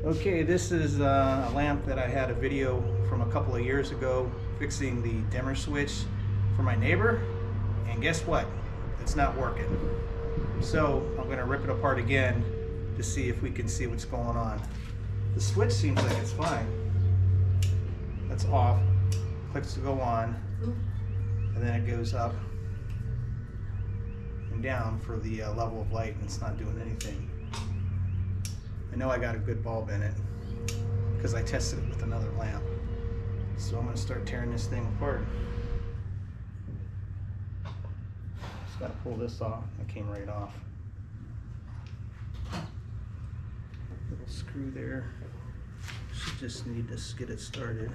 Okay, this is a lamp that I had a video from a couple of years ago fixing the dimmer switch for my neighbor, and guess what? It's not working. So I'm going to rip it apart again to see if we can see what's going on. The switch seems like it's fine. That's off. Clicks to go on, and then it goes up and down for the level of light, and it's not doing anything. I know I got a good bulb in it because I tested it with another lamp. So I'm going to start tearing this thing apart. Just got to pull this off. It came right off. Little screw there. Should just need to get it started.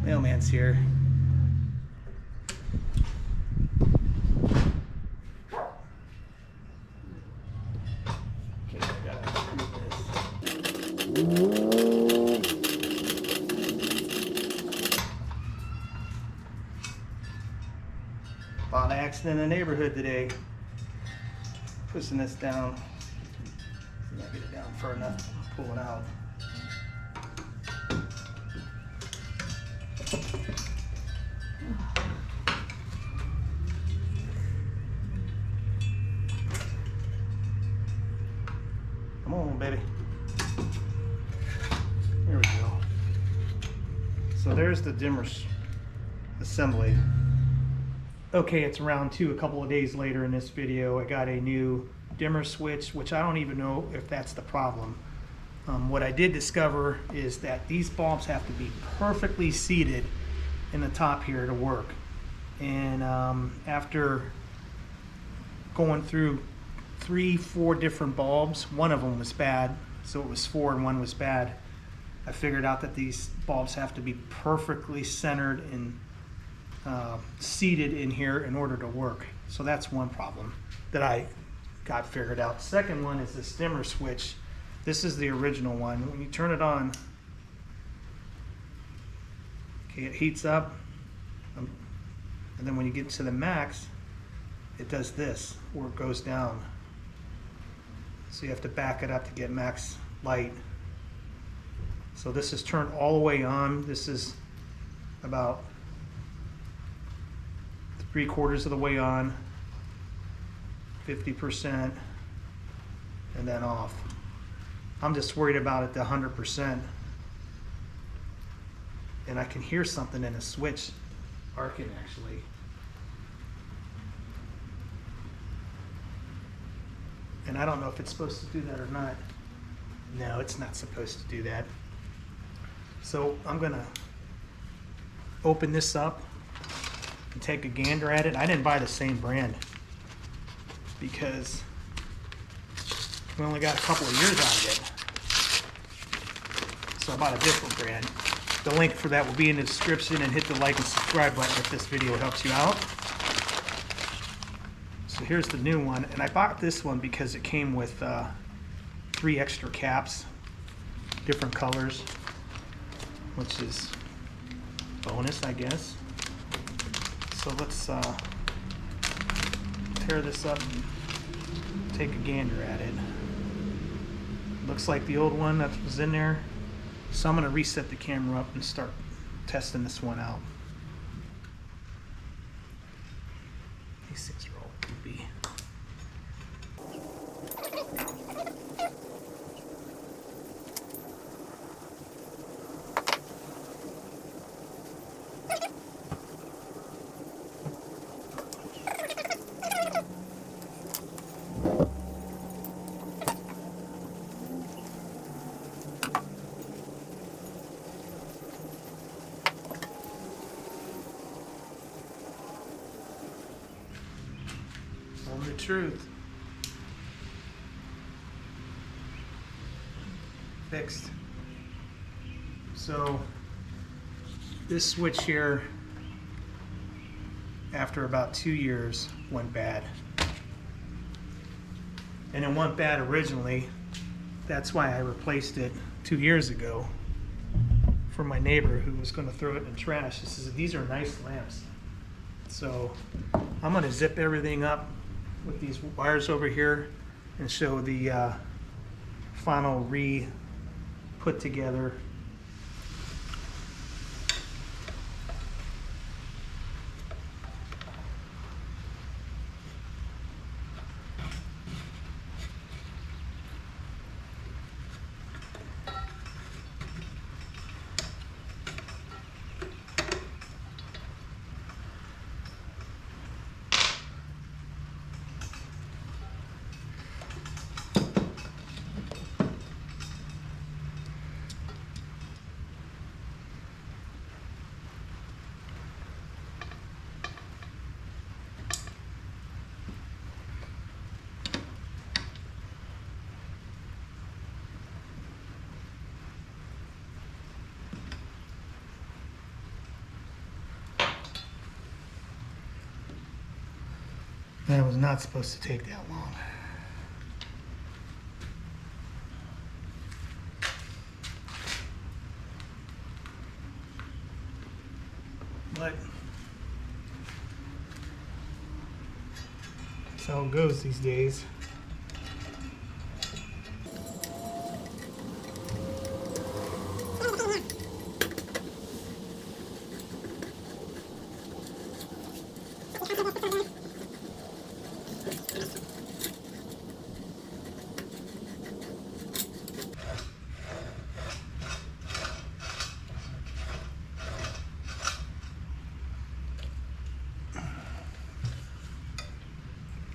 Mailman's here. Okay, I gotta unscrew this. Found an accident in the neighborhood today. Pushing this down. See if I get it down far enough to pull it out. Come on, baby. Here we go. So there's the dimmer assembly. Okay, it's round two. A couple of days later in this video, I got a new dimmer switch, which I don't even know if that's the problem. What I did discover is that these bulbs have to be perfectly seated in the top here to work. And after going through 3-4 different bulbs, one of them was bad, so it was 4 and one was bad. I figured out that these bulbs have to be perfectly centered and seated in here in order to work. So that's one problem that I got figured out. The second one is this dimmer switch. This is the original one. When you turn it on, okay, it heats up, and then when you get to the max, it does this, or it goes down. So you have to back it up to get max light. So this is turned all the way on. This is about 3/4 of the way on, 50%, and then off. I'm just worried about it to 100%. And I can hear something in the switch arcing actually. And I don't know if it's supposed to do that or not. No, it's not supposed to do that. So I'm gonna open this up and take a gander at it. I didn't buy the same brand because we only got a couple of years out of it. So I bought a different brand. The link for that will be in the description, and hit the like and subscribe button if this video helps you out. So here's the new one, and I bought this one because it came with 3 extra caps, different colors, which is bonus, I guess. So let's tear this up and take a gander at it. Looks like the old one that was in there. So I'm going to reset the camera up and start testing this one out. These things are all goopy. The truth. Fixed. So this switch here, after about 2 years, went bad. And it went bad originally. That's why I replaced it 2 years ago for my neighbor who was going to throw it in the trash. These are nice lamps. So I'm going to zip everything up with these wires over here and show the final put together. That was not supposed to take that long. But that's how it goes these days.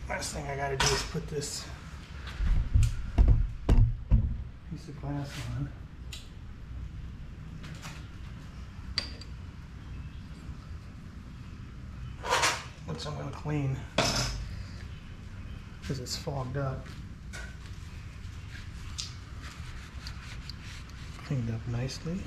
Last thing I gotta do is put this piece of glass on, which I'm gonna clean because it's fogged up. Cleaned up nicely.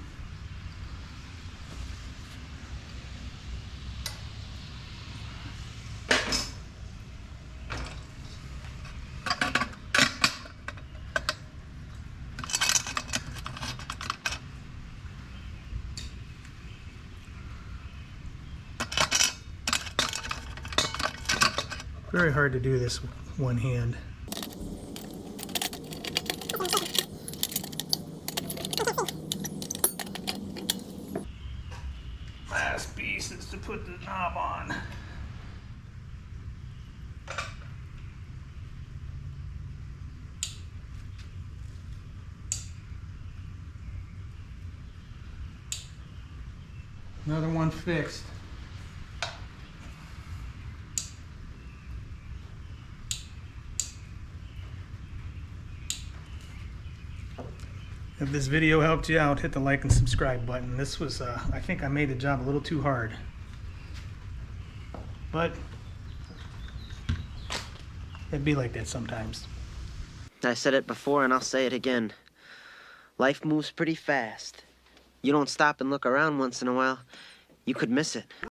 Very hard to do this with one hand. Last piece is to put the knob on. Another one fixed. If this video helped you out, hit the like and subscribe button. This was, I think I made the job a little too hard. But it'd be like that sometimes. I said it before and I'll say it again. Life moves pretty fast. You don't stop and look around once in a while, you could miss it.